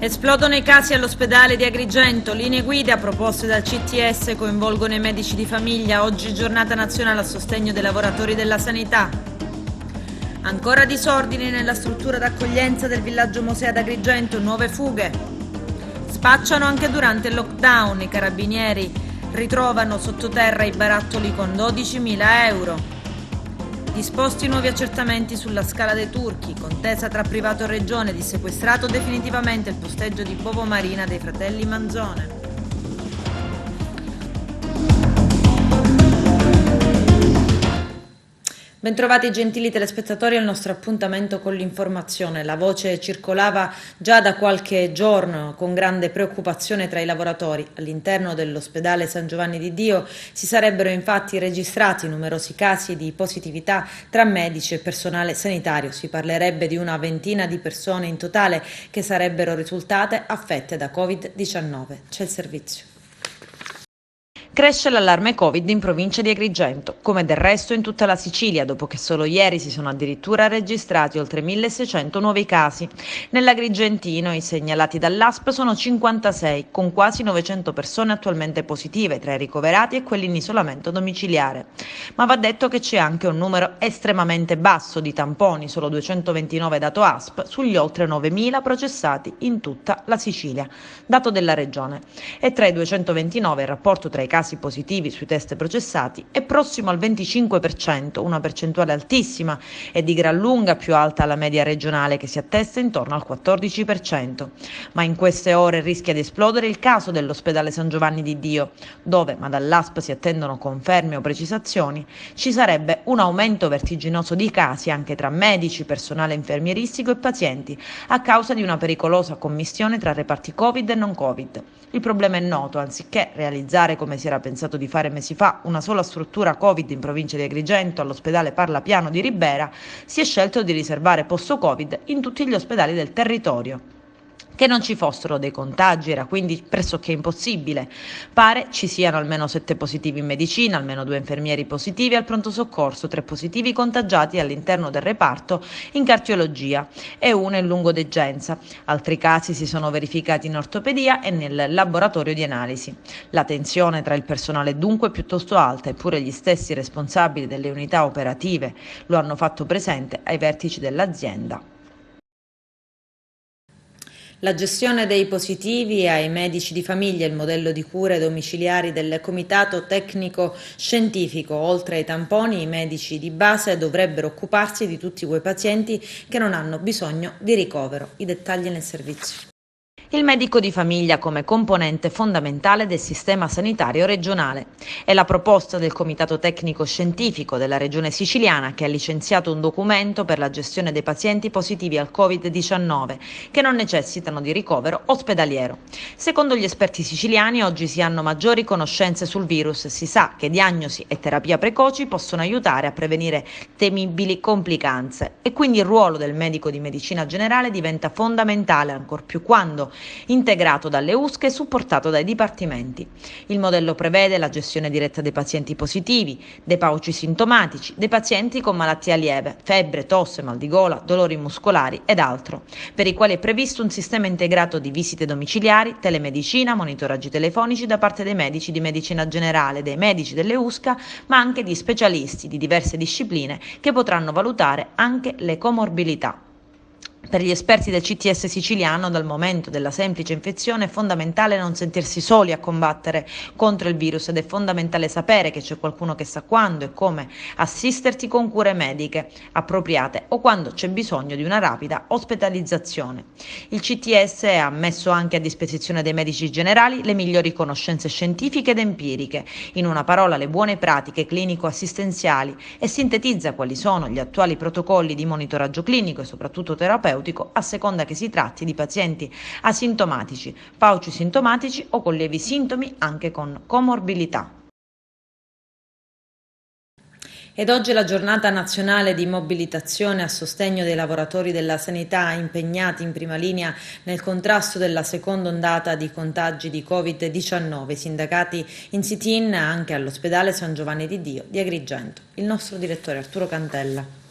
Esplodono i casi all'ospedale di Agrigento, linee guida proposte dal CTS coinvolgono i medici di famiglia, oggi giornata nazionale a sostegno dei lavoratori della sanità. Ancora disordini nella struttura d'accoglienza del villaggio Mosè ad Agrigento, nuove fughe. Spacciano anche durante il lockdown, i carabinieri ritrovano sottoterra i barattoli con 12.000 euro. Disposti nuovi accertamenti sulla Scala dei Turchi, contesa tra privato e regione, dissequestrato definitivamente il posteggio di Bovo Marina dei fratelli Manzone. Bentrovati gentili telespettatori al nostro appuntamento con l'informazione. La voce circolava già da qualche giorno con grande preoccupazione tra i lavoratori. All'interno dell'ospedale San Giovanni di Dio si sarebbero infatti registrati numerosi casi di positività tra medici e personale sanitario. Si parlerebbe di una ventina di persone in totale che sarebbero risultate affette da Covid-19. C'è il servizio. Cresce l'allarme Covid in provincia di Agrigento, come del resto in tutta la Sicilia, dopo che solo ieri si sono addirittura registrati oltre 1.600 nuovi casi. Nell'Agrigentino i segnalati dall'ASP sono 56, con quasi 900 persone attualmente positive, tra i ricoverati e quelli in isolamento domiciliare. Ma va detto che c'è anche un numero estremamente basso di tamponi, solo 229 dato ASP, sugli oltre 9.000 processati in tutta la Sicilia, dato della regione. E tra i 229 il rapporto tra i casi positivi sui test processati è prossimo al 25%, una percentuale altissima e di gran lunga più alta alla media regionale che si attesta intorno al 14%. Ma in queste ore rischia di esplodere il caso dell'ospedale San Giovanni di Dio, dove, ma dall'ASP si attendono conferme o precisazioni, ci sarebbe un aumento vertiginoso di casi anche tra medici, personale infermieristico e pazienti, a causa di una pericolosa commistione tra reparti Covid e non Covid. Il problema è noto, anziché realizzare come si era pensato di fare mesi fa una sola struttura Covid in provincia di Agrigento all'ospedale Parlapiano di Ribera, si è scelto di riservare posto Covid in tutti gli ospedali del territorio. Che non ci fossero dei contagi era quindi pressoché impossibile. Pare ci siano almeno 7 positivi in medicina, almeno 2 infermieri positivi al pronto soccorso, 3 positivi contagiati all'interno del reparto in cardiologia e 1 in lungodegenza. Altri casi si sono verificati in ortopedia e nel laboratorio di analisi. La tensione tra il personale è dunque piuttosto alta, eppure gli stessi responsabili delle unità operative lo hanno fatto presente ai vertici dell'azienda. La gestione dei positivi ai medici di famiglia, il modello di cure domiciliari del Comitato Tecnico Scientifico. Oltre ai tamponi, i medici di base dovrebbero occuparsi di tutti quei pazienti che non hanno bisogno di ricovero. I dettagli nel servizio. Il medico di famiglia come componente fondamentale del sistema sanitario regionale. È la proposta del Comitato Tecnico Scientifico della Regione Siciliana che ha licenziato un documento per la gestione dei pazienti positivi al Covid-19 che non necessitano di ricovero ospedaliero. Secondo gli esperti siciliani oggi si hanno maggiori conoscenze sul virus e si sa che diagnosi e terapia precoci possono aiutare a prevenire temibili complicanze e quindi il ruolo del medico di medicina generale diventa fondamentale, ancor più quando integrato dalle USCA e supportato dai dipartimenti. Il modello prevede la gestione diretta dei pazienti positivi, dei pauci sintomatici, dei pazienti con malattia lieve, febbre, tosse, mal di gola, dolori muscolari ed altro, per i quali è previsto un sistema integrato di visite domiciliari, telemedicina, monitoraggi telefonici da parte dei medici di medicina generale, dei medici delle USCA, ma anche di specialisti di diverse discipline che potranno valutare anche le comorbilità. Per gli esperti del CTS siciliano, dal momento della semplice infezione è fondamentale non sentirsi soli a combattere contro il virus ed è fondamentale sapere che c'è qualcuno che sa quando e come assisterti con cure mediche appropriate o quando c'è bisogno di una rapida ospedalizzazione. Il CTS ha messo anche a disposizione dei medici generali le migliori conoscenze scientifiche ed empiriche, in una parola le buone pratiche clinico-assistenziali, e sintetizza quali sono gli attuali protocolli di monitoraggio clinico e soprattutto terapeutico a seconda che si tratti di pazienti asintomatici, pauci sintomatici o con lievi sintomi anche con comorbilità. Ed oggi è la giornata nazionale di mobilitazione a sostegno dei lavoratori della sanità impegnati in prima linea nel contrasto della seconda ondata di contagi di Covid-19, sindacati in sit-in anche all'ospedale San Giovanni di Dio di Agrigento. Il nostro direttore Arturo Cantella.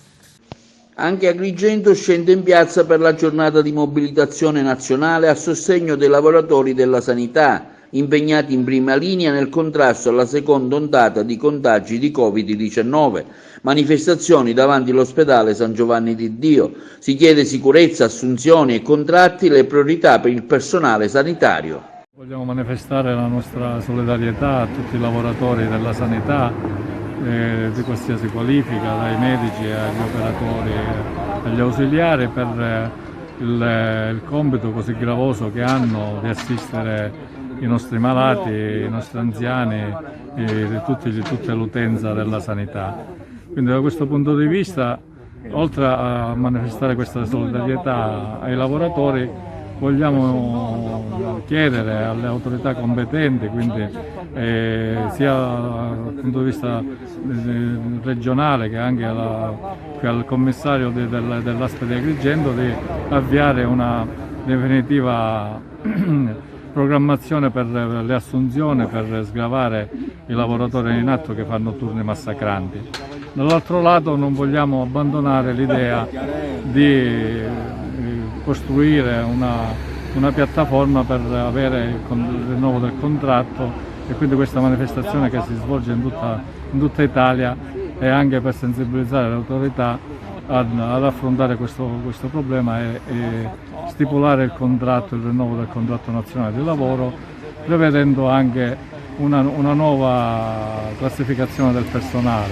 Anche Agrigento scende in piazza per la giornata di mobilitazione nazionale a sostegno dei lavoratori della sanità, impegnati in prima linea nel contrasto alla seconda ondata di contagi di Covid-19. Manifestazioni davanti all'ospedale San Giovanni di Dio. Si chiede sicurezza, assunzioni e contratti, le priorità per il personale sanitario. Vogliamo manifestare la nostra solidarietà a tutti i lavoratori della sanità di qualsiasi qualifica, dai medici agli operatori, agli ausiliari, per il compito così gravoso che hanno di assistere i nostri malati, i nostri anziani e tutta l'utenza della sanità. Quindi da questo punto di vista, oltre a manifestare questa solidarietà ai lavoratori, vogliamo chiedere alle autorità competenti, quindi sia dal punto di vista regionale che anche al commissario dell'ASP di Agrigento, di avviare una definitiva programmazione per le assunzioni, per sgravare i lavoratori in atto che fanno turni massacranti. Dall'altro lato non vogliamo abbandonare l'idea di costruire una piattaforma per avere il rinnovo del contratto, e quindi questa manifestazione che si svolge in tutta Italia è anche per sensibilizzare le autorità ad affrontare questo problema e stipulare il rinnovo del contratto nazionale di lavoro, prevedendo anche una nuova classificazione del personale,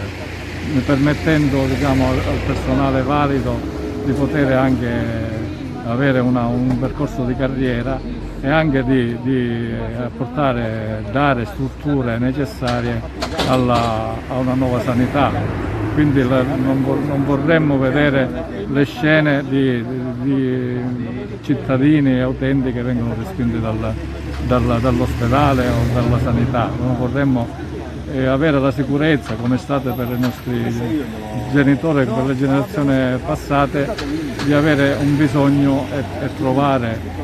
permettendo al personale valido di poter anche avere un percorso di carriera e anche di dare strutture necessarie a una nuova sanità. Quindi non vorremmo vedere le scene di cittadini e utenti che vengono respinti dall'ospedale o dalla sanità. Non vorremmo avere la sicurezza, come è stato per i nostri genitori, per le generazioni passate, di avere un bisogno e trovare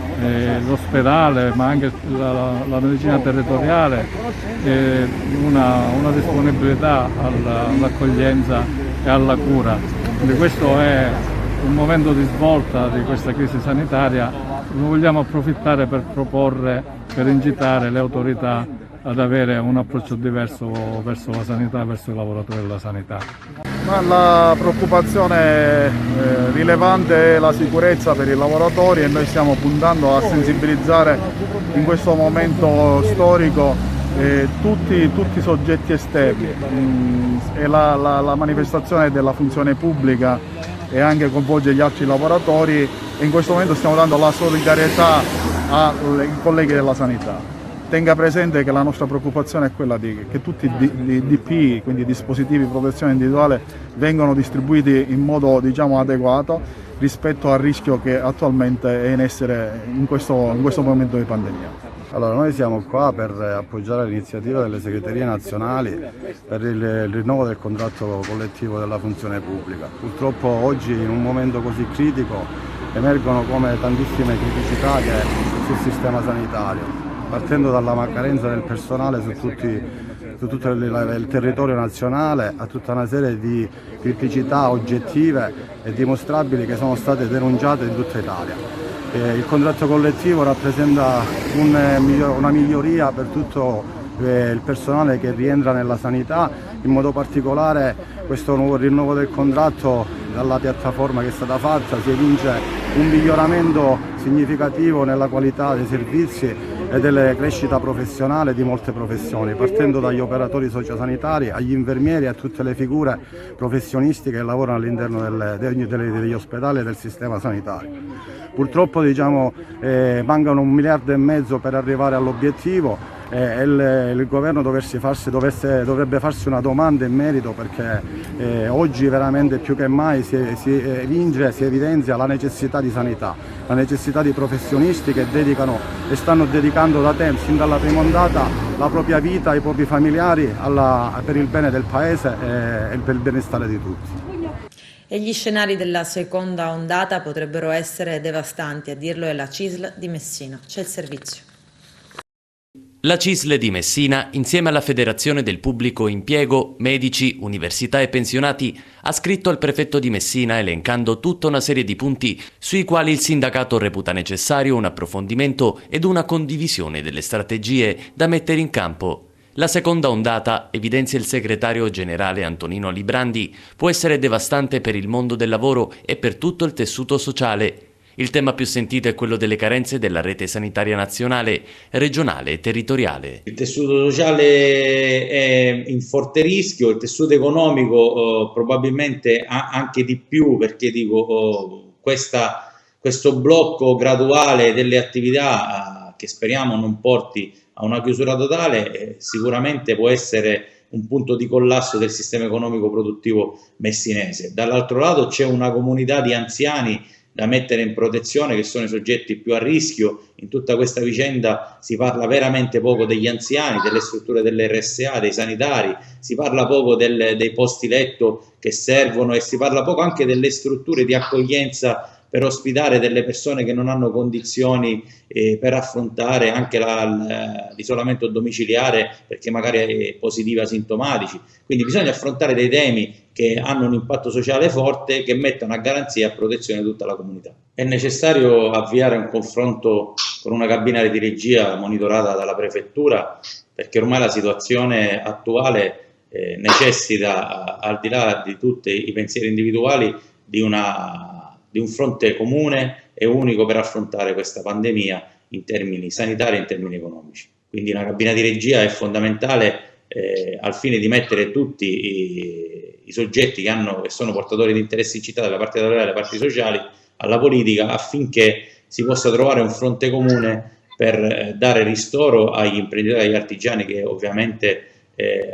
l'ospedale, ma anche la medicina territoriale, una disponibilità all'accoglienza e alla cura. Quindi questo è un momento di svolta di questa crisi sanitaria. Noi vogliamo approfittare per proporre, per incitare le autorità ad avere un approccio diverso verso la sanità, verso i lavoratori della sanità. Ma la preoccupazione rilevante è la sicurezza per i lavoratori, e noi stiamo puntando a sensibilizzare in questo momento storico tutti i soggetti esterni. E la manifestazione della funzione pubblica e anche coinvolge gli altri lavoratori, e in questo momento stiamo dando la solidarietà ai colleghi della sanità. Tenga presente che la nostra preoccupazione è quella che tutti i DPI, quindi dispositivi di protezione individuale, vengano distribuiti in modo adeguato rispetto al rischio che attualmente è in essere in questo momento di pandemia. Allora, noi siamo qua per appoggiare l'iniziativa delle segreterie nazionali per il rinnovo del contratto collettivo della funzione pubblica. Purtroppo oggi, in un momento così critico, emergono come tantissime criticità sul sistema sanitario, partendo dalla carenza del personale su tutto il territorio nazionale, a tutta una serie di criticità oggettive e dimostrabili che sono state denunciate in tutta Italia. Il contratto collettivo rappresenta una miglioria per tutto il personale che rientra nella sanità, in modo particolare questo nuovo rinnovo del contratto, dalla piattaforma che è stata fatta si evince un miglioramento significativo nella qualità dei servizi e delle crescita professionale di molte professioni, partendo dagli operatori sociosanitari agli infermieri e a tutte le figure professionistiche che lavorano all'interno degli ospedali e del sistema sanitario. Purtroppo mancano 1,5 miliardi per arrivare all'obiettivo, e il governo dovrebbe farsi una domanda in merito, perché oggi veramente più che mai si evidenzia la necessità di sanità, la necessità di professionisti che stanno dedicando da tempo, sin dalla prima ondata, la propria vita ai propri familiari per il bene del paese e per il benestare di tutti. E gli scenari della seconda ondata potrebbero essere devastanti, a dirlo è la CISL di Messina. C'è il servizio. La CISL di Messina, insieme alla Federazione del Pubblico Impiego, medici, università e pensionati, ha scritto al prefetto di Messina elencando tutta una serie di punti sui quali il sindacato reputa necessario un approfondimento ed una condivisione delle strategie da mettere in campo. La seconda ondata, evidenzia il segretario generale Antonino Librandi, può essere devastante per il mondo del lavoro e per tutto il tessuto sociale. Il tema più sentito è quello delle carenze della rete sanitaria nazionale, regionale e territoriale. Il tessuto sociale è in forte rischio, il tessuto economico probabilmente anche di più, perché questo blocco graduale delle attività che speriamo non porti a una chiusura totale sicuramente può essere un punto di collasso del sistema economico produttivo messinese. Dall'altro lato c'è una comunità di anziani da mettere in protezione, che sono i soggetti più a rischio. In tutta questa vicenda si parla veramente poco degli anziani, delle strutture dell'RSA, dei sanitari, si parla poco dei posti letto che servono e si parla poco anche delle strutture di accoglienza per ospitare delle persone che non hanno condizioni per affrontare anche l'isolamento domiciliare, perché magari è positiva sintomatici. Quindi bisogna affrontare dei temi che hanno un impatto sociale forte, che mettano a garanzia e a protezione tutta la comunità. È necessario avviare un confronto con una cabina di regia monitorata dalla prefettura, perché ormai la situazione attuale necessita, al di là di tutti i pensieri individuali, di un fronte comune e unico per affrontare questa pandemia in termini sanitari e in termini economici. Quindi una cabina di regia è fondamentale al fine di mettere tutti i soggetti che sono portatori di interessi in città, dalle parti datoriali alle parti sociali, alla politica, affinché si possa trovare un fronte comune per dare ristoro agli imprenditori e agli artigiani che ovviamente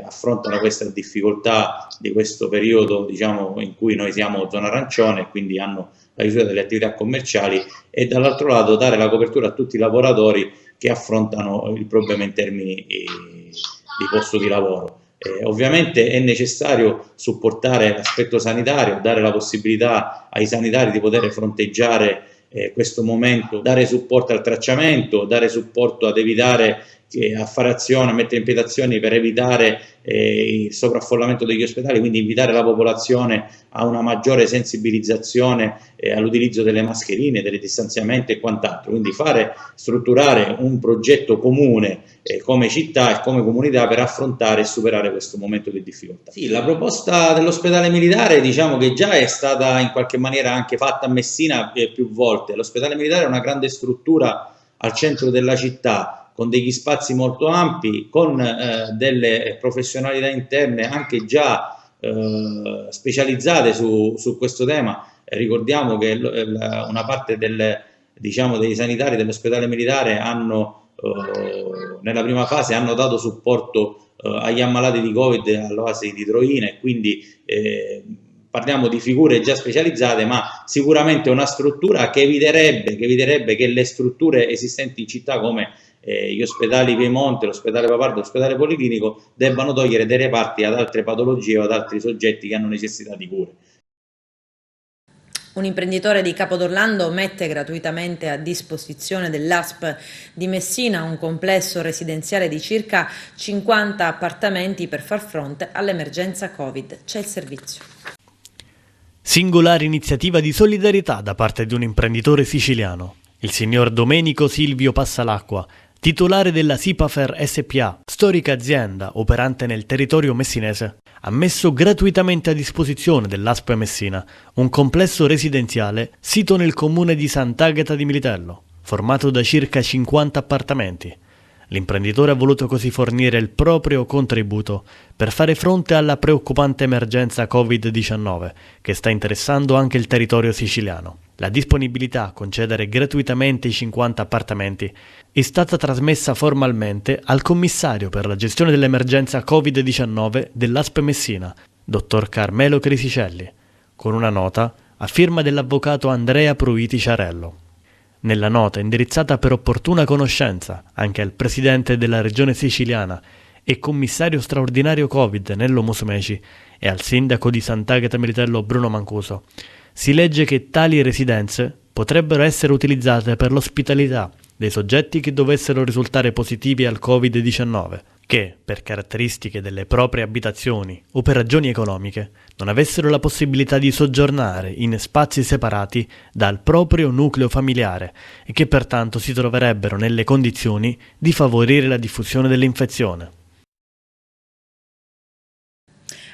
affrontano questa difficoltà di questo periodo, diciamo, in cui noi siamo zona arancione e quindi hanno la chiusura delle attività commerciali, e dall'altro lato dare la copertura a tutti i lavoratori che affrontano il problema in termini di posto di lavoro. Ovviamente è necessario supportare l'aspetto sanitario, dare la possibilità ai sanitari di poter fronteggiare questo momento, dare supporto al tracciamento, dare supporto ad evitare a fare azioni, a mettere in piedi azioni per evitare il sovraffollamento degli ospedali, quindi invitare la popolazione a una maggiore sensibilizzazione all'utilizzo delle mascherine, del distanziamento e quant'altro, quindi strutturare un progetto comune come città e come comunità per affrontare e superare questo momento di difficoltà. Sì, la proposta dell'ospedale militare, diciamo che già è stata in qualche maniera anche fatta a Messina più volte. L'ospedale militare è una grande struttura al centro della città, con degli spazi molto ampi, con delle professionalità interne anche già specializzate su questo tema. Ricordiamo che una parte dei sanitari dell'ospedale militare nella prima fase hanno dato supporto agli ammalati di Covid all'oasi di Troina, e quindi parliamo di figure già specializzate, ma sicuramente una struttura che eviterebbe che le strutture esistenti in città come gli ospedali Piemonte, l'ospedale Papardo, l'ospedale Policlinico debbano togliere dei reparti ad altre patologie o ad altri soggetti che hanno necessità di cure. Un imprenditore di Capodorlando mette gratuitamente a disposizione dell'ASP di Messina un complesso residenziale di circa 50 appartamenti per far fronte all'emergenza Covid. C'è il servizio. Singolare iniziativa di solidarietà da parte di un imprenditore siciliano. Il signor Domenico Silvio Passalacqua, titolare della Sipafer SPA, storica azienda operante nel territorio messinese, ha messo gratuitamente a disposizione dell'ASP Messina un complesso residenziale sito nel comune di Sant'Agata di Militello, formato da circa 50 appartamenti. L'imprenditore ha voluto così fornire il proprio contributo per fare fronte alla preoccupante emergenza Covid-19 che sta interessando anche il territorio siciliano. La disponibilità a concedere gratuitamente i 50 appartamenti è stata trasmessa formalmente al commissario per la gestione dell'emergenza Covid-19 dell'ASP Messina, dottor Carmelo Crisicelli, con una nota a firma dell'avvocato Andrea Pruiti Ciarello. Nella nota, indirizzata per opportuna conoscenza anche al presidente della regione siciliana e commissario straordinario Covid Nello Musumeci e al sindaco di Sant'Agata Militello Bruno Mancuso, si legge che tali residenze potrebbero essere utilizzate per l'ospitalità dei soggetti che dovessero risultare positivi al Covid-19, che, per caratteristiche delle proprie abitazioni o per ragioni economiche, non avessero la possibilità di soggiornare in spazi separati dal proprio nucleo familiare e che pertanto si troverebbero nelle condizioni di favorire la diffusione dell'infezione.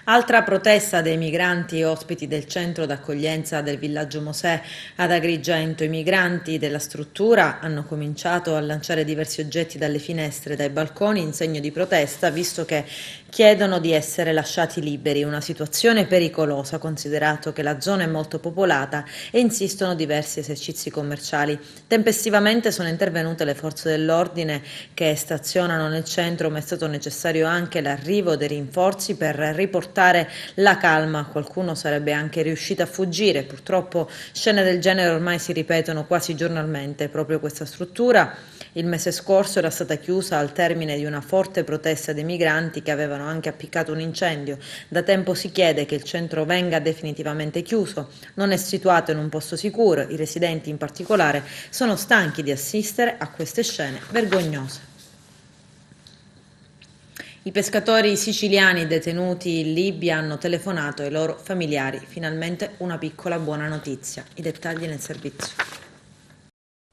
Altra protesta dei migranti ospiti del centro d'accoglienza del villaggio Mosè ad Agrigento. I migranti della struttura hanno cominciato a lanciare diversi oggetti dalle finestre e dai balconi in segno di protesta, visto che chiedono di essere lasciati liberi, una situazione pericolosa considerato che la zona è molto popolata e insistono diversi esercizi commerciali. Tempestivamente sono intervenute le forze dell'ordine che stazionano nel centro, ma è stato necessario anche l'arrivo dei rinforzi per riportare la calma. Qualcuno sarebbe anche riuscito a fuggire. Purtroppo scene del genere ormai si ripetono quasi giornalmente. Proprio questa struttura il mese scorso era stata chiusa al termine di una forte protesta dei migranti che avevano anche appiccato un incendio. Da tempo si chiede che il centro venga definitivamente chiuso. Non è situato in un posto sicuro. I residenti in particolare sono stanchi di assistere a queste scene vergognose. I pescatori siciliani detenuti in Libia hanno telefonato ai loro familiari. Finalmente una piccola buona notizia. I dettagli nel servizio.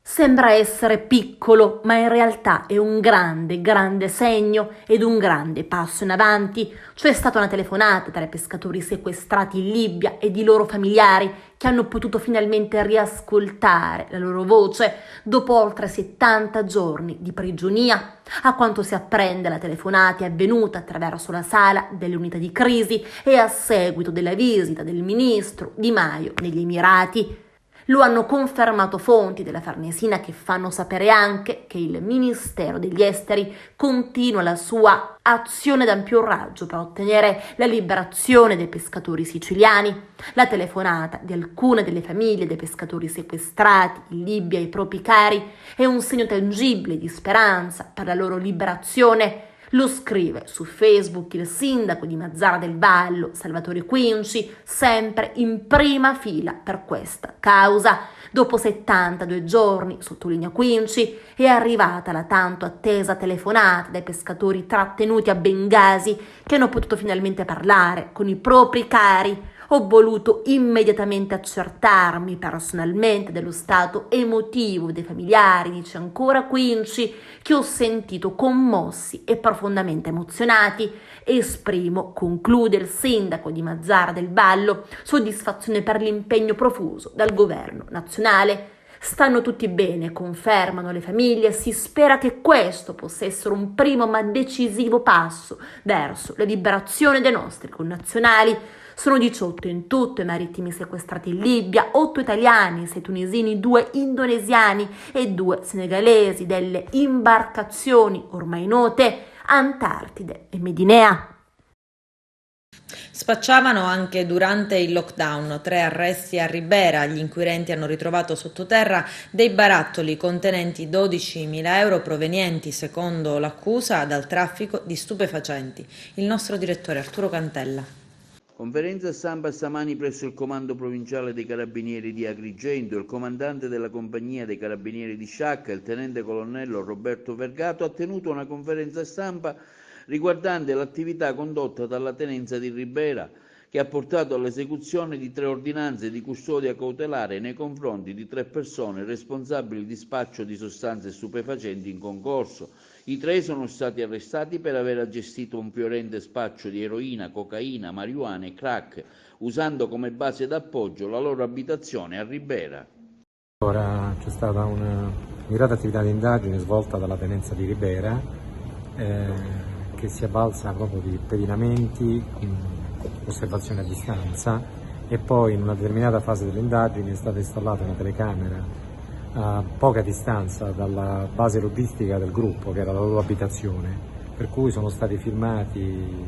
Sembra essere piccolo, ma in realtà è un grande segno ed un grande passo in avanti. C'è stata una telefonata tra i pescatori sequestrati in Libia ed i loro familiari che hanno potuto finalmente riascoltare la loro voce dopo oltre 70 giorni di prigionia. A quanto si apprende, la telefonata è avvenuta attraverso la sala delle unità di crisi e a seguito della visita del ministro Di Maio negli Emirati. Lo hanno confermato fonti della Farnesina, che fanno sapere anche che il Ministero degli Esteri continua la sua azione d'ampio raggio per ottenere la liberazione dei pescatori siciliani. La telefonata di alcune delle famiglie dei pescatori sequestrati in Libia ai propri cari è un segno tangibile di speranza per la loro liberazione. Lo scrive su Facebook il sindaco di Mazara del Vallo, Salvatore Quinci, sempre in prima fila per questa causa. Dopo 72 giorni, sottolinea Quinci, è arrivata la tanto attesa telefonata dai pescatori trattenuti a Bengasi, che hanno potuto finalmente parlare con i propri cari. Ho voluto immediatamente accertarmi personalmente dello stato emotivo dei familiari, dice ancora Quinci, che ho sentito commossi e profondamente emozionati. Esprimo, conclude il sindaco di Mazara del Vallo, soddisfazione per l'impegno profuso dal governo nazionale. Stanno tutti bene, confermano le famiglie, si spera che questo possa essere un primo ma decisivo passo verso la liberazione dei nostri connazionali. Sono 18 in tutto i marittimi sequestrati in Libia, 8 italiani, 6 tunisini, 2 indonesiani e 2 senegalesi delle imbarcazioni ormai note Antartide e Medinea. Spacciavano anche durante il lockdown. 3 arresti a Ribera. Gli inquirenti hanno ritrovato sottoterra dei barattoli contenenti 12.000 euro provenienti, secondo l'accusa, dal traffico di stupefacenti. Il nostro direttore Arturo Cantella. Conferenza stampa stamani presso il Comando Provinciale dei Carabinieri di Agrigento. Il comandante della Compagnia dei Carabinieri di Sciacca, il tenente colonnello Roberto Vergato, ha tenuto una conferenza stampa riguardante l'attività condotta dalla Tenenza di Ribera, che ha portato all'esecuzione di 3 ordinanze di custodia cautelare nei confronti di 3 persone responsabili di spaccio di sostanze stupefacenti in concorso. I 3 sono stati arrestati per aver gestito un fiorente spaccio di eroina, cocaina, marijuana e crack, usando come base d'appoggio la loro abitazione a Ribera. Ora c'è stata una mirata attività di indagine svolta dalla Tenenza di Ribera, che si è avvalsa proprio di pedinamenti, osservazione a distanza, e poi in una determinata fase delle indagini è stata installata una telecamera a poca distanza dalla base logistica del gruppo, che era la loro abitazione, per cui sono stati filmati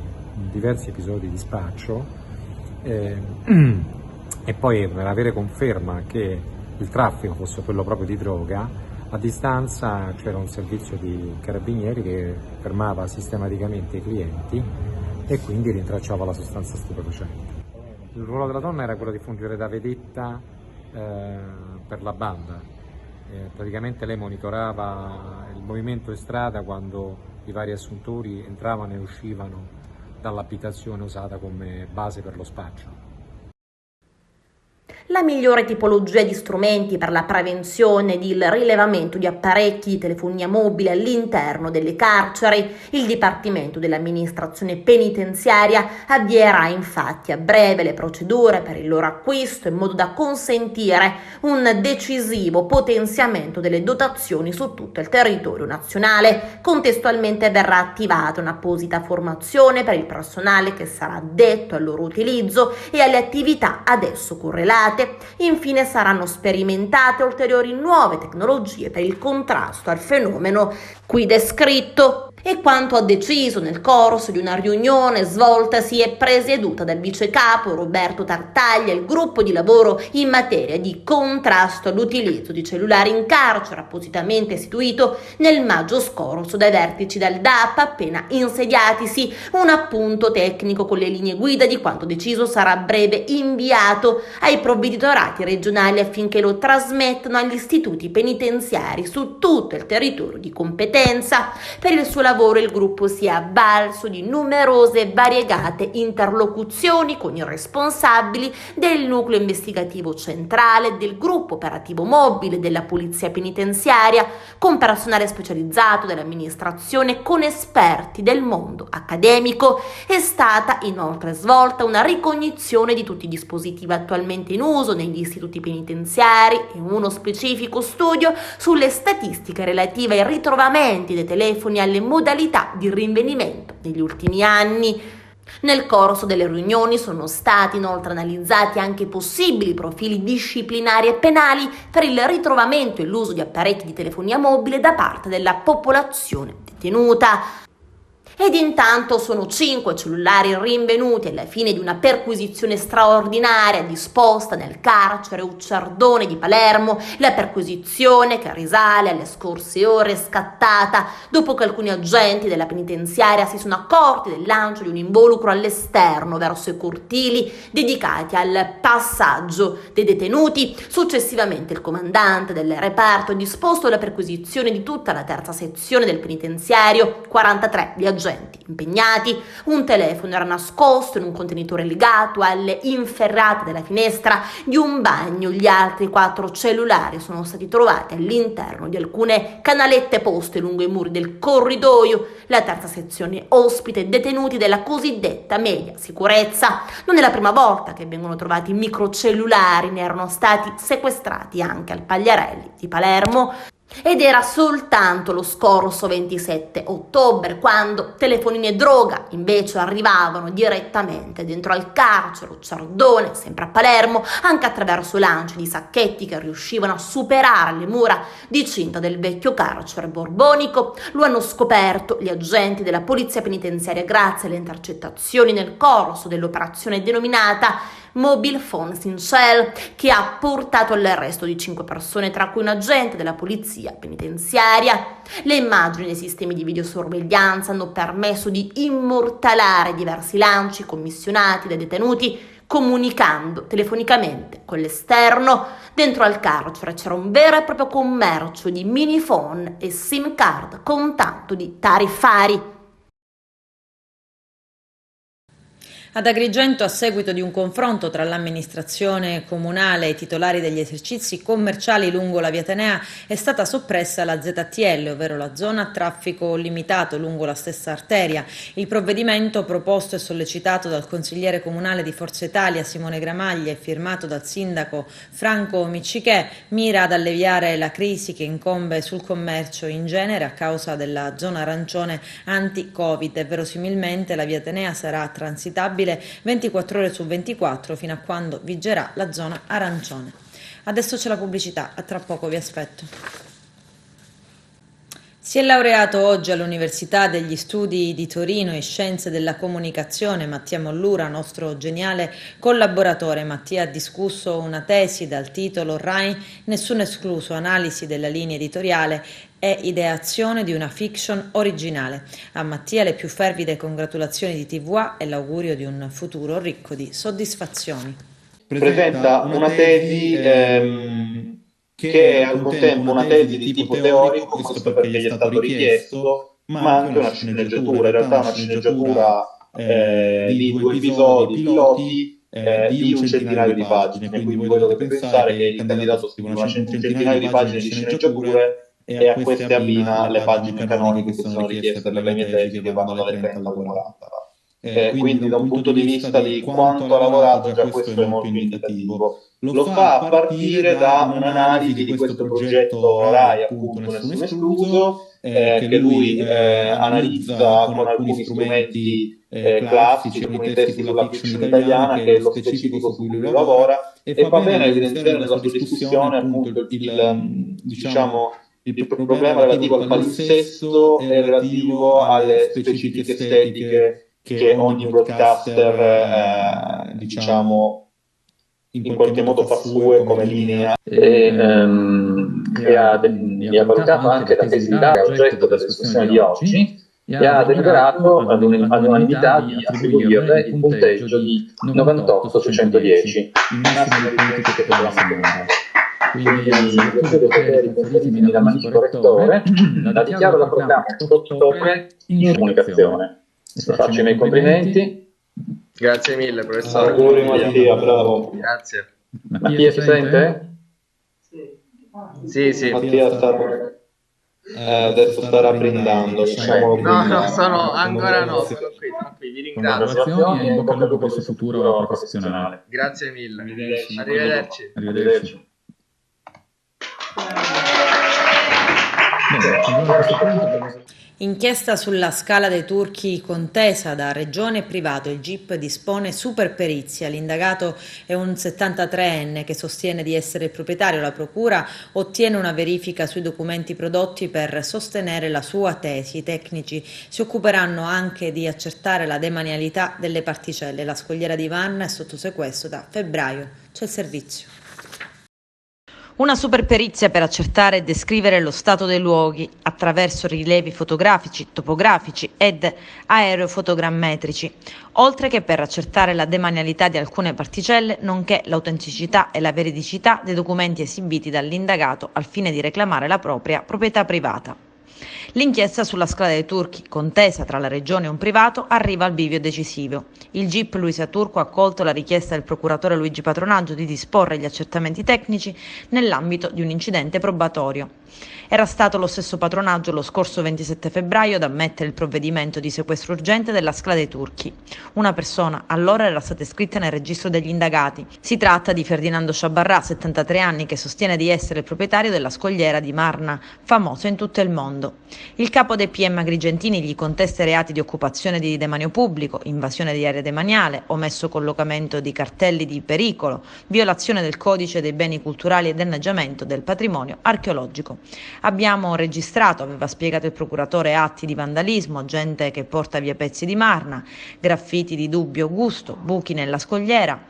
diversi episodi di spaccio e poi, per avere conferma che il traffico fosse quello proprio di droga, a distanza c'era un servizio di carabinieri che fermava sistematicamente i clienti e quindi rintracciava la sostanza stupefacente. Il ruolo della donna era quello di fungere da vedetta per la banda. praticamente lei monitorava il movimento in strada quando i vari assuntori entravano e uscivano dall'abitazione usata come base per lo spaccio. La migliore tipologia di strumenti per la prevenzione ed il rilevamento di apparecchi di telefonia mobile all'interno delle carceri. Il Dipartimento dell'Amministrazione Penitenziaria avvierà infatti a breve le procedure per il loro acquisto in modo da consentire un decisivo potenziamento delle dotazioni su tutto il territorio nazionale. Contestualmente verrà attivata un'apposita formazione per il personale che sarà addetto al loro utilizzo e alle attività ad esso correlate. Infine saranno sperimentate ulteriori nuove tecnologie per il contrasto al fenomeno qui descritto. E quanto ha deciso nel corso di una riunione svoltasi e presieduta dal vice capo Roberto Tartaglia il gruppo di lavoro in materia di contrasto all'utilizzo di cellulari in carcere, appositamente istituito nel maggio scorso dai vertici del DAP appena insediatisi. Un appunto tecnico con le linee guida di quanto deciso sarà a breve inviato ai provveditorati regionali affinché lo trasmettano agli istituti penitenziari su tutto il territorio di competenza. Per il suo lavoro il gruppo si è avvalso di numerose e variegate interlocuzioni con i responsabili del nucleo investigativo centrale, del gruppo operativo mobile della polizia penitenziaria, con personale specializzato dell'amministrazione, con esperti del mondo accademico. È stata inoltre svolta una ricognizione di tutti i dispositivi attualmente in uso negli istituti penitenziari e uno specifico studio sulle statistiche relative ai ritrovamenti dei telefoni e alle modalità di rinvenimento negli ultimi anni. Nel corso delle riunioni sono stati inoltre analizzati anche possibili profili disciplinari e penali per il ritrovamento e l'uso di apparecchi di telefonia mobile da parte della popolazione detenuta. Ed intanto sono 5 cellulari rinvenuti alla fine di una perquisizione straordinaria disposta nel carcere Ucciardone di Palermo. La perquisizione, che risale alle scorse ore, è scattata dopo che alcuni agenti della penitenziaria si sono accorti del lancio di un involucro all'esterno verso i cortili dedicati al passaggio dei detenuti. Successivamente il comandante del reparto ha disposto la perquisizione di tutta la terza sezione del penitenziario, 43 gli agenti impegnati. Un telefono era nascosto in un contenitore legato alle inferrate della finestra di un bagno. Gli altri 4 cellulari sono stati trovati all'interno di alcune canalette poste lungo i muri del corridoio. La terza sezione ospite detenuti della cosiddetta media sicurezza. Non è la prima volta che vengono trovati microcellulari, ne erano stati sequestrati anche al Pagliarelli di Palermo. Ed era soltanto lo scorso 27 ottobre quando telefonini e droga invece arrivavano direttamente dentro al carcere Ucciardone, sempre a Palermo, anche attraverso lanci di sacchetti che riuscivano a superare le mura di cinta del vecchio carcere borbonico. Lo hanno scoperto gli agenti della polizia penitenziaria grazie alle intercettazioni nel corso dell'operazione denominata Mobile Phones in Cell, che ha portato all'arresto di 5 persone, tra cui un agente della polizia penitenziaria. Le immagini dei sistemi di videosorveglianza hanno permesso di immortalare diversi lanci commissionati dai detenuti, comunicando telefonicamente con l'esterno. Dentro al carcere c'era un vero e proprio commercio di miniphone e SIM card con tanto di tariffari. Ad Agrigento, a seguito di un confronto tra l'amministrazione comunale e i titolari degli esercizi commerciali lungo la via Atenea, è stata soppressa la ZTL, ovvero la zona a traffico limitato lungo la stessa arteria. Il provvedimento, proposto e sollecitato dal consigliere comunale di Forza Italia Simone Gramaglia e firmato dal sindaco Franco Miccichè, mira ad alleviare la crisi che incombe sul commercio in genere a causa della zona arancione anti-Covid e verosimilmente la via Atenea sarà transitabile 24 ore su 24 fino a quando vigerà la zona arancione. Adesso c'è la pubblicità, a tra poco vi aspetto. Si è laureato oggi all'Università degli Studi di Torino in Scienze della Comunicazione Mattia Mollura, nostro geniale collaboratore. Mattia ha discusso una tesi dal titolo RAI, nessuno escluso, analisi della linea editoriale e ideazione di una fiction originale. A Mattia le più fervide congratulazioni di TVA e l'augurio di un futuro ricco di soddisfazioni. Presenta una tesi che è al contempo una tesi di tipo teorico, questo perché gli è stato richiesto, ma anche una sceneggiatura, in realtà una sceneggiatura di 2 episodi piloti di un centinaio di pagine, quindi voi dovete pensare che il candidato scrive un centinaio di pagine di sceneggiature e a queste abbina le pagine canoniche che sono richieste per le mie tesi, che vanno dalle 30 alle 40. Quindi da un punto di vista di quanto ha lavorato, già questo è molto indicativo. Lo fa a partire da un'analisi di questo progetto RAI, appunto Nessuno Escluso, che lui analizza con alcuni strumenti classici, alcuni testi sulla fiction italiana, che è lo specifico su cui lui lavora, e fa bene a evidenziare nella sua discussione appunto il problema relativo al palinsesto e relativo alle specifiche estetiche che ogni broadcaster, in qualche modo fa sue come linea. E ha valutato anche la tesi di laurea oggetto della discussione di oggi e ha deliberato all'unanimità di attribuirle il punteggio di 98 su 110, il massimo di punti che potevamo ottenere. Quindi poteri conferiti dal magnifico rettore, la dichiaro da programma 8 ottobre in comunicazione. Faccio i miei complimenti. Grazie mille, professore. Auguri Mattia, bravo. Grazie. Mattia si sente? Sì. Mattia adesso sta rapprendendo. Sono ancora no, sono qui, tranquilli, ringrazio. Congratulazioni e in bocca al lupo per il suo futuro professionale. Grazie mille. Arrivederci. Inchiesta sulla Scala dei Turchi contesa da regione e privato. Il GIP dispone superperizia. L'indagato è un 73enne che sostiene di essere il proprietario. La procura ottiene una verifica sui documenti prodotti per sostenere la sua tesi. I tecnici si occuperanno anche di accertare la demanialità delle particelle. La scogliera di Vanna è sotto sequestro da febbraio. C'è il servizio. Una superperizia per accertare e descrivere lo stato dei luoghi attraverso rilevi fotografici, topografici ed aerofotogrammetrici, oltre che per accertare la demanialità di alcune particelle, nonché l'autenticità e la veridicità dei documenti esibiti dall'indagato al fine di reclamare la propria proprietà privata. L'inchiesta sulla Scala dei Turchi, contesa tra la regione e un privato, arriva al bivio decisivo. Il GIP Luisa Turco ha accolto la richiesta del procuratore Luigi Patronaggio di disporre gli accertamenti tecnici nell'ambito di un incidente probatorio. Era stato lo stesso Patronaggio lo scorso 27 febbraio ad ammettere il provvedimento di sequestro urgente della Scala dei Turchi. Una persona allora era stata iscritta nel registro degli indagati. Si tratta di Ferdinando Sciabarrà, 73 anni, che sostiene di essere il proprietario della scogliera di Marna, famosa in tutto il mondo. Il capo dei PM Agrigentini gli contesta i reati di occupazione di demanio pubblico, invasione di area demaniale, omesso collocamento di cartelli di pericolo, violazione del codice dei beni culturali e danneggiamento del patrimonio archeologico. Abbiamo registrato, aveva spiegato il procuratore, atti di vandalismo, gente che porta via pezzi di Marna, graffiti di dubbio gusto, buchi nella scogliera,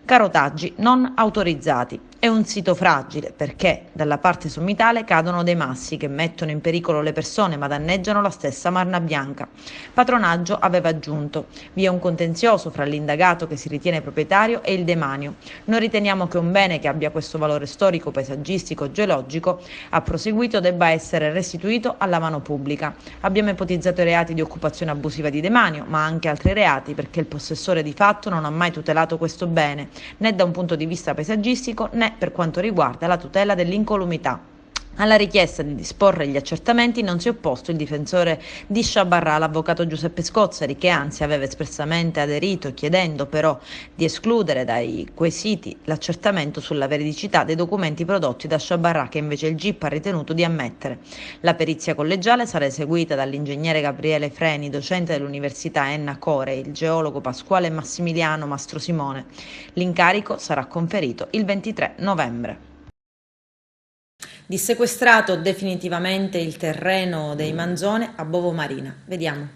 carotaggi non autorizzati. È un sito fragile perché dalla parte sommitale cadono dei massi che mettono in pericolo le persone ma danneggiano la stessa Marna Bianca. Patronaggio aveva aggiunto: vi è un contenzioso fra l'indagato che si ritiene proprietario e il demanio. Noi riteniamo che un bene che abbia questo valore storico, paesaggistico, geologico, ha proseguito, debba essere restituito alla mano pubblica. Abbiamo ipotizzato i reati di occupazione abusiva di demanio, ma anche altri reati perché il possessore di fatto non ha mai tutelato questo bene, né da un punto di vista paesaggistico né per quanto riguarda la tutela dell'incolumità. Alla richiesta di disporre gli accertamenti non si è opposto il difensore di Sciabarrà, l'avvocato Giuseppe Scozzari, che anzi aveva espressamente aderito, chiedendo però di escludere dai quesiti l'accertamento sulla veridicità dei documenti prodotti da Sciabarrà, che invece il GIP ha ritenuto di ammettere. La perizia collegiale sarà eseguita dall'ingegnere Gabriele Freni, docente dell'Università Enna Core, e il geologo Pasquale Massimiliano Mastrosimone. L'incarico sarà conferito il 23 novembre. Dissequestrato definitivamente il terreno dei Manzone a Bovo Marina. Vediamo.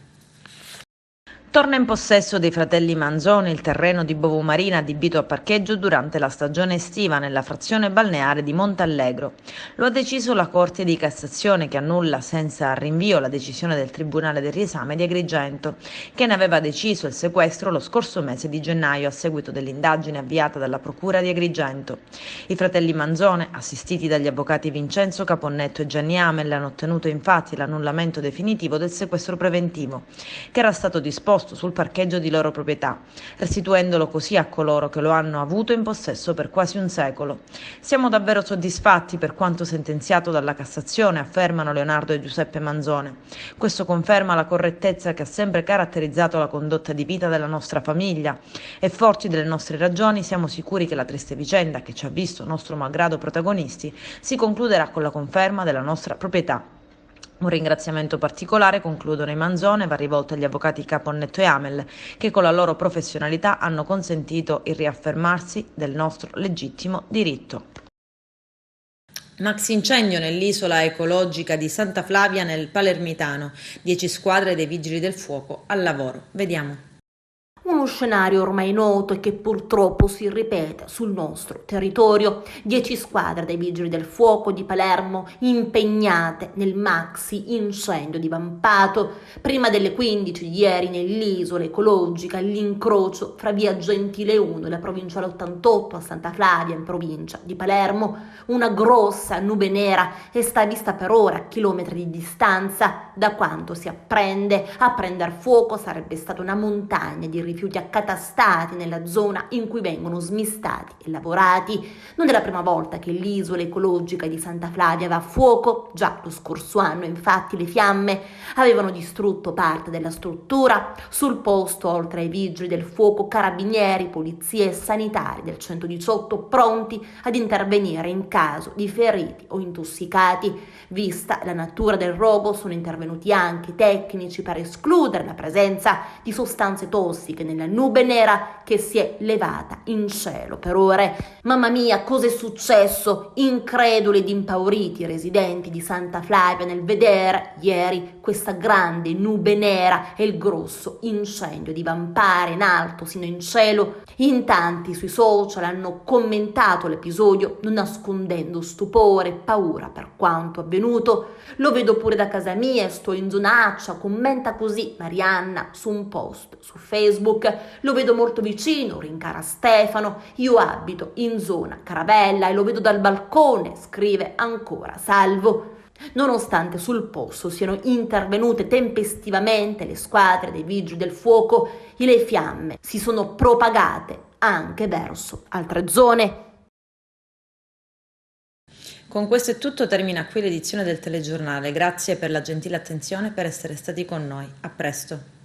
Torna in possesso dei fratelli Manzoni il terreno di Bovomarina adibito a parcheggio durante la stagione estiva nella frazione balneare di Montallegro. Lo ha deciso la Corte di Cassazione, che annulla senza rinvio la decisione del Tribunale del Riesame di Agrigento, che ne aveva deciso il sequestro lo scorso mese di gennaio a seguito dell'indagine avviata dalla Procura di Agrigento. I fratelli Manzone, assistiti dagli avvocati Vincenzo Caponnetto e Gianni Amel, hanno ottenuto infatti l'annullamento definitivo del sequestro preventivo, che era stato disposto sul parcheggio di loro proprietà, restituendolo così a coloro che lo hanno avuto in possesso per quasi un secolo. Siamo davvero soddisfatti per quanto sentenziato dalla Cassazione, affermano Leonardo e Giuseppe Manzone. Questo conferma la correttezza che ha sempre caratterizzato la condotta di vita della nostra famiglia e, forti delle nostre ragioni, siamo sicuri che la triste vicenda, che ci ha visto nostro malgrado protagonisti, si concluderà con la conferma della nostra proprietà. Un ringraziamento particolare, concludono i Manzone, va rivolto agli avvocati Caponnetto e Amel, che con la loro professionalità hanno consentito il riaffermarsi del nostro legittimo diritto. Max incendio nell'isola ecologica di Santa Flavia nel Palermitano. 10 squadre dei Vigili del Fuoco al lavoro. Vediamo. Uno scenario ormai noto e che purtroppo si ripete sul nostro territorio. 10 squadre dei Vigili del Fuoco di Palermo impegnate nel maxi incendio divampato. Prima delle 15 di ieri nell'isola ecologica, all'incrocio fra via Gentile 1 e la provinciale 88 a Santa Flavia in provincia di Palermo, una grossa nube nera è sta vista per ora a chilometri di distanza. Da quanto si apprende, a prendere fuoco sarebbe stata una montagna di rifiuti accatastati nella zona in cui vengono smistati e lavorati. Non è la prima volta che l'isola ecologica di Santa Flavia va a fuoco. Già lo scorso anno, infatti, le fiamme avevano distrutto parte della struttura. Sul posto, oltre ai vigili del fuoco, carabinieri, polizie e sanitari del 118 pronti ad intervenire in caso di feriti o intossicati. Vista la natura del rogo, sono intervenuti anche tecnici per escludere la presenza di sostanze tossiche nella nube nera che si è levata in cielo per ore. Mamma mia, cosa è successo? Increduli ed impauriti i residenti di Santa Flavia nel vedere ieri questa grande nube nera e il grosso incendio divampare in alto sino in cielo. In tanti sui social hanno commentato l'episodio non nascondendo stupore e paura per quanto avvenuto. Lo vedo pure da casa mia e sto in zonaccia, commenta così Marianna su un post su Facebook. Lo vedo molto vicino, rincara Stefano. Io abito in zona Caravella e lo vedo dal balcone, scrive ancora Salvo. Nonostante sul posto siano intervenute tempestivamente le squadre dei Vigili del Fuoco, le fiamme si sono propagate anche verso altre zone. Con questo è tutto, termina qui l'edizione del telegiornale. Grazie per la gentile attenzione e per essere stati con noi. A presto.